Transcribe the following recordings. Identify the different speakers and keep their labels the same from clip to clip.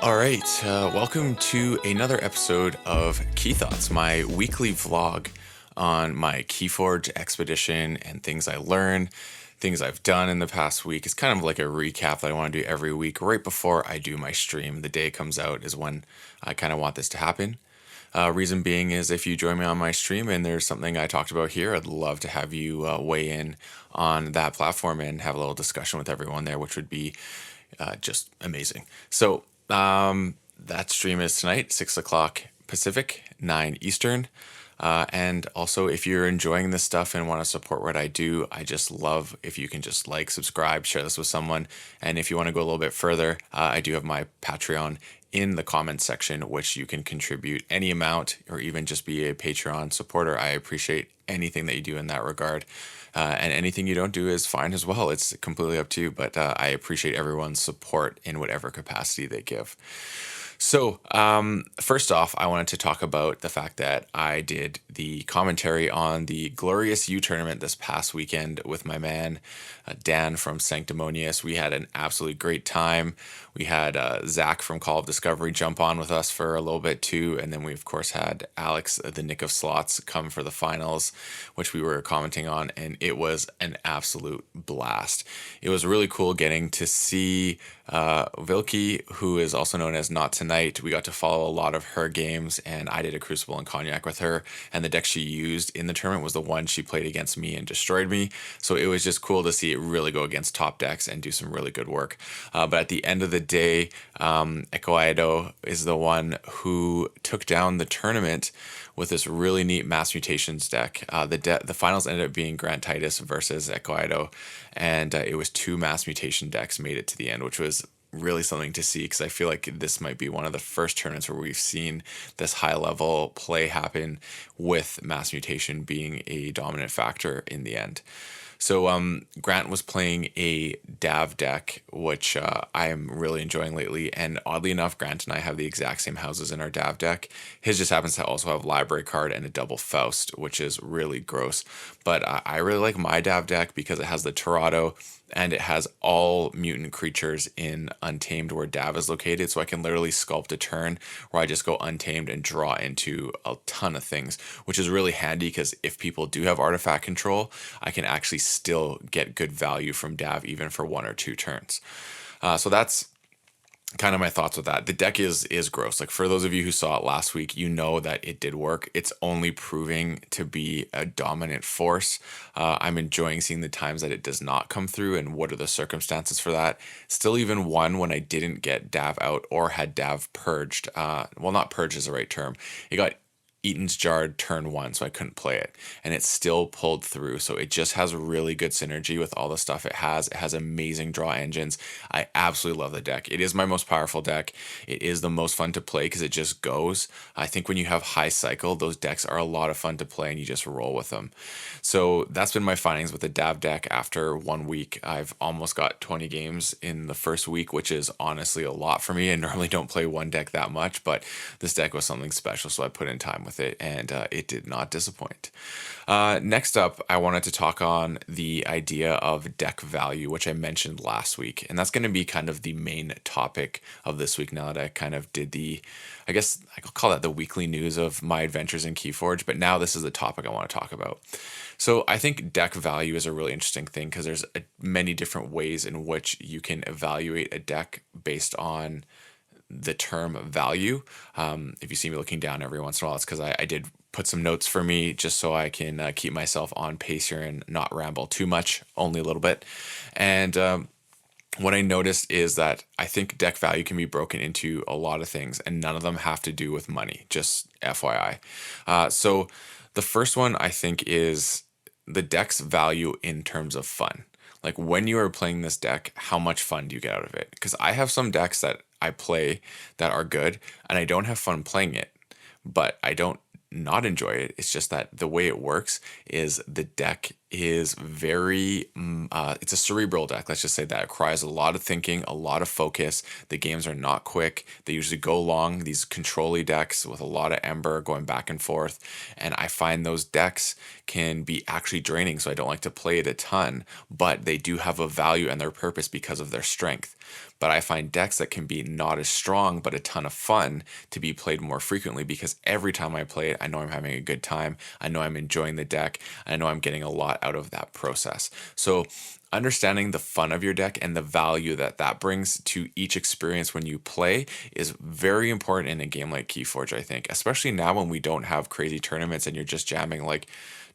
Speaker 1: All right, welcome to another episode of KeyThoughts, my weekly vlog on my KeyForge expedition and things I learned, things I've done in the past week. It's kind of like a recap that I want to do every week right before I do my stream. The day it comes out is when I kind of want this to happen. Reason being is if you join me on my stream and there's something I talked about here, I'd love to have you weigh in on that platform and have a little discussion with everyone there, which would be just amazing. So that stream is tonight, 6 o'clock Pacific, 9 Eastern. And also, if you're enjoying this stuff and want to support what I do, I just love if you can just like, subscribe, share this with someone. And if you want to go a little bit further, I do have my Patreon in the comments section, which you can contribute any amount or even just be a Patreon supporter. I appreciate anything that you do in that regard. And anything you don't do is fine as well. It's completely up to you, but I appreciate everyone's support in whatever capacity they give. So first off, I wanted to talk about the fact that I did the commentary on the Glorious U tournament this past weekend with my man, Dan from Sanctimonious. We had an absolutely great time. We had Zach from Call of Discovery jump on with us for a little bit too. And then we, of course, had Alex, the Nick of Slots, come for the finals, which we were commenting on. And it was an absolute blast. It was really cool getting to see Vilki, who is also known as Not Tonight. We got to follow a lot of her games, and I did a Crucible and Cognac with her, and the deck she used in the tournament was the one she played against me and destroyed me. So it was just cool to see it really go against top decks and do some really good work. But at the end of the day, Ekoaido is the one who took down the tournament with this really neat Mass Mutations deck. The finals ended up being Grant Titus versus Ekoaido, and it was two Mass Mutation decks made it to the end, which was really something to see, because I feel like this might be one of the first tournaments where we've seen this high level play happen with Mass Mutation being a dominant factor in the end. So Grant was playing a Dav deck, which I am really enjoying lately. And oddly enough, Grant and I have the exact same houses in our Dav deck. His just happens to also have Library Card and a double Faust, which is really gross. But I really like my Dav deck because it has the Torado and it has all mutant creatures in Untamed where Dav is located. So I can literally sculpt a turn where I just go Untamed and draw into a ton of things, which is really handy because if people do have artifact control, I can actually still get good value from Dav even for 1 or 2 turns. So that's kind of my thoughts with that. The deck is gross. Like, for those of you who saw it last week, you know that it did work. It's only proving to be a dominant force. I'm enjoying seeing the times that it does not come through and what are the circumstances for that. Still even won when I didn't get Dav out or had Dav purged. Well, not purged is the right term. It got Eaton's Jarred turn 1, so I couldn't play it, and it still pulled through. So it just has really good synergy with all the stuff it has. It has amazing draw engines. I absolutely love the deck. It is my most powerful deck. It is the most fun to play because it just goes. I think when you have high cycle, those decks are a lot of fun to play and you just roll with them. So that's been my findings with the Dav deck after 1 week. I've almost got 20 games in the first week, which is honestly a lot for me. I normally don't play one deck that much, but this deck was something special, so I put in time with it, and it did not disappoint. Next up, I wanted to talk on the idea of deck value, which I mentioned last week, and that's going to be kind of the main topic of this week now that I kind of did I guess I'll call that the weekly news of my adventures in KeyForge, but now this is the topic I want to talk about. So I think deck value is a really interesting thing because there's many different ways in which you can evaluate a deck based on the term value. If you see me looking down every once in a while, it's because I did put some notes for me just so I can keep myself on pace here and not ramble too much, only a little bit. And what I noticed is that I think deck value can be broken into a lot of things, and none of them have to do with money, just FYI. So the first one I think is the deck's value in terms of fun. Like, when you are playing this deck, how much fun do you get out of it? Because I have some decks that I play that are good and I don't have fun playing it, but I don't not enjoy it. It's just that the way it works is the deck is very, it's a cerebral deck. Let's just say that. It requires a lot of thinking, a lot of focus. The games are not quick. They usually go long. These control-y decks with a lot of ember going back and forth. And I find those decks can be actually draining, so I don't like to play it a ton, but they do have a value and their purpose because of their strength. But I find decks that can be not as strong but a ton of fun to be played more frequently, because every time I play it, I know I'm having a good time. I know I'm enjoying the deck. I know I'm getting a lot out of that process. So understanding the fun of your deck and the value that that brings to each experience when you play is very important in a game like KeyForge, I think, especially now when we don't have crazy tournaments and you're just jamming. Like,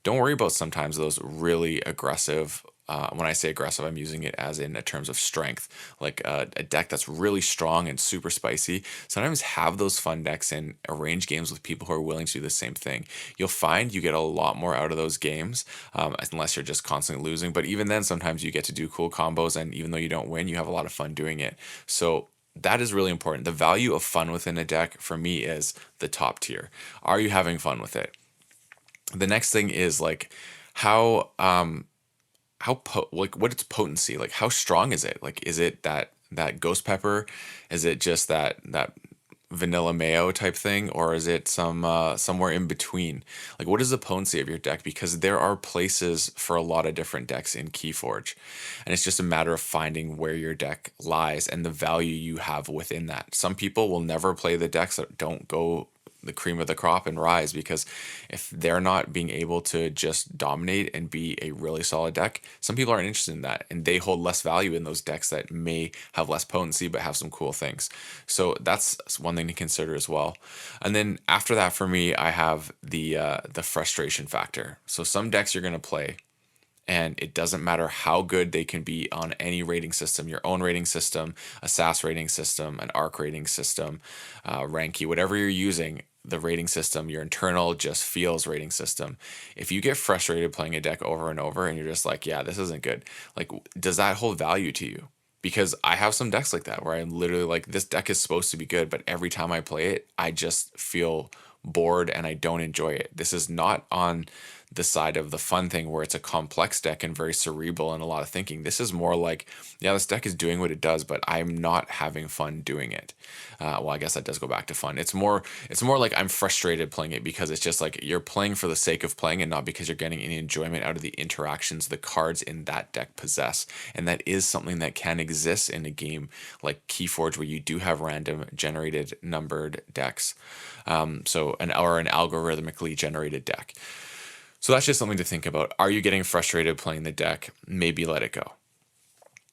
Speaker 1: don't worry about sometimes those really aggressive. When I say aggressive, I'm using it as in terms of strength, like a deck that's really strong and super spicy. Sometimes have those fun decks and arrange games with people who are willing to do the same thing. You'll find you get a lot more out of those games, unless you're just constantly losing. But even then, sometimes you get to do cool combos, and even though you don't win, you have a lot of fun doing it. So that is really important. The value of fun within a deck for me is the top tier. Are you having fun with it? The next thing is like how like what its potency, like how strong is it? Like, is it that ghost pepper? Is it just that vanilla mayo type thing, or is it somewhere in between? Like, what is the potency of your deck? Because there are places for a lot of different decks in KeyForge, and it's just a matter of finding where your deck lies and the value you have within that. Some people will never play the decks that don't go the cream of the crop and rise, because if they're not being able to just dominate and be a really solid deck, some people aren't interested in that, and they hold less value in those decks that may have less potency but have some cool things. So that's one thing to consider as well. And then after that, for me, I have the frustration factor. So some decks you're going to play, and it doesn't matter how good they can be on any rating system, your own rating system, a SAS rating system, an ARC rating system, Ranky, whatever you're using, the rating system, your internal just feels rating system. If you get frustrated playing a deck over and over and you're just like, yeah, this isn't good, like, does that hold value to you? Because I have some decks like that where I'm literally like, this deck is supposed to be good, but every time I play it, I just feel bored and I don't enjoy it. This is not on the side of the fun thing where it's a complex deck and very cerebral and a lot of thinking. This is more like, yeah, this deck is doing what it does, but I'm not having fun doing it. Well, I guess that does go back to fun. It's more like I'm frustrated playing it, because it's just like you're playing for the sake of playing and not because you're getting any enjoyment out of the interactions the cards in that deck possess. And that is something that can exist in a game like KeyForge, where you do have random generated numbered decks. So an algorithmically generated deck. So that's just something to think about. Are you getting frustrated playing the deck? Maybe let it go.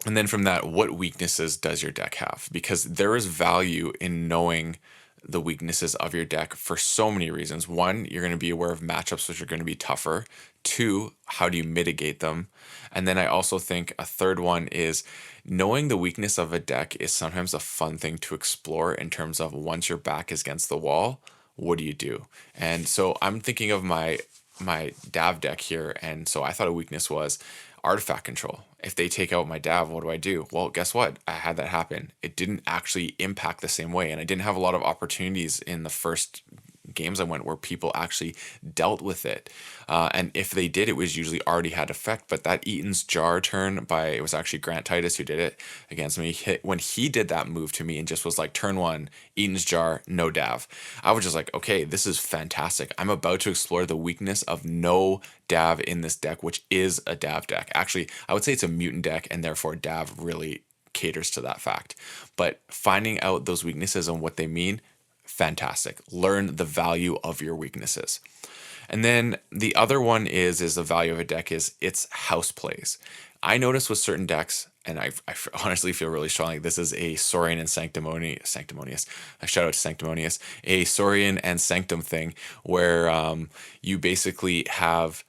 Speaker 1: And then from that, what weaknesses does your deck have? Because there is value in knowing the weaknesses of your deck for so many reasons. One, you're going to be aware of matchups which are going to be tougher. Two, how do you mitigate them? And then I also think a third one is knowing the weakness of a deck is sometimes a fun thing to explore, in terms of once your back is against the wall, what do you do? And so I'm thinking of my Dav deck here, and so I thought a weakness was artifact control. If they take out my Dav, what do I do? Well, guess what? I had that happen. It didn't actually impact the same way, and I didn't have a lot of opportunities in the first games I went where people actually dealt with it. And if they did, it was usually already had effect. But that Eaton's Jar turn it was actually Grant Titus who did it against me. When he did that move to me and just was like, turn one, Eaton's Jar, no Dav, I was just like, okay, this is fantastic. I'm about to explore the weakness of no Dav in this deck, which is a Dav deck. Actually, I would say it's a mutant deck, and therefore Dav really caters to that fact. But finding out those weaknesses and what they mean, fantastic. Learn the value of your weaknesses. And then the other one is the value of a deck is its house plays. I notice with certain decks, and I honestly feel really strongly, this is a Saurian and Sanctimonious. A shout out to Sanctimonious. A Saurian and Sanctum thing where you basically have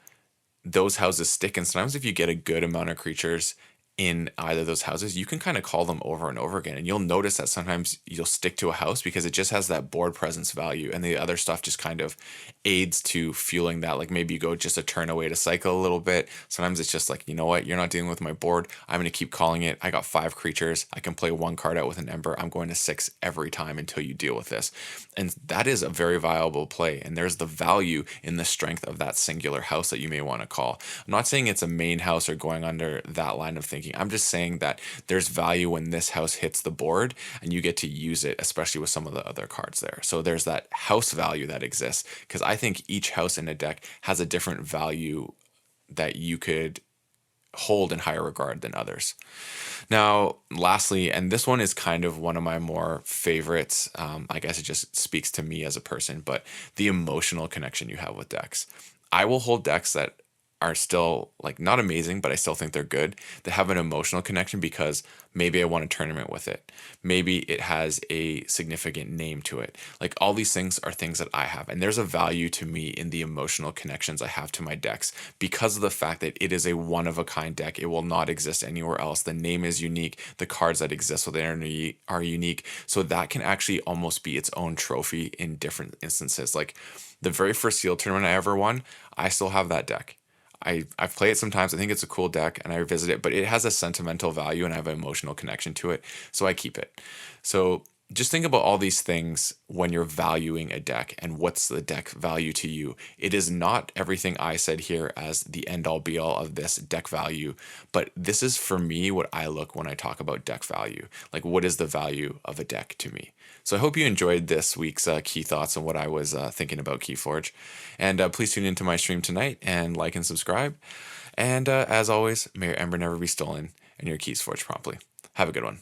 Speaker 1: those houses stick. And sometimes if you get a good amount of creatures, in either of those houses, you can kind of call them over and over again. And you'll notice that sometimes you'll stick to a house because it just has that board presence value, and the other stuff just kind of aids to fueling that. Like maybe you go just a turn away to cycle a little bit. Sometimes it's just like, you know what, you're not dealing with my board. I'm going to keep calling it. I got 5 creatures. I can play 1 card out with an Ember. I'm going to 6 every time until you deal with this. And that is a very viable play. And there's the value in the strength of that singular house that you may want to call. I'm not saying it's a main house or going under that line of thinking. I'm just saying that there's value when this house hits the board and you get to use it, especially with some of the other cards there. So there's that house value that exists, because I think each house in a deck has a different value that you could hold in higher regard than others. Now, lastly, and this one is kind of one of my more favorites, I guess it just speaks to me as a person, but the emotional connection you have with decks. I will hold decks that are still like not amazing, but I still think they're good, that have an emotional connection because maybe I won a tournament with it. Maybe it has a significant name to it. Like all these things are things that I have. And there's a value to me in the emotional connections I have to my decks because of the fact that it is a one of a kind deck. It will not exist anywhere else. The name is unique. The cards that exist within it are unique. So that can actually almost be its own trophy in different instances. Like the very first Seal tournament I ever won, I still have that deck. I've played it sometimes. I think it's a cool deck and I revisit it, but it has a sentimental value and I have an emotional connection to it. So I keep it. So just think about all these things when you're valuing a deck and what's the deck value to you. It is not everything I said here as the end all be all of this deck value, but this is for me what I look when I talk about deck value. Like what is the value of a deck to me? So I hope you enjoyed this week's Key Thoughts and what I was thinking about KeyForge. And please tune into my stream tonight and like and subscribe. And as always, may your Ember never be stolen and your keys forged promptly. Have a good one.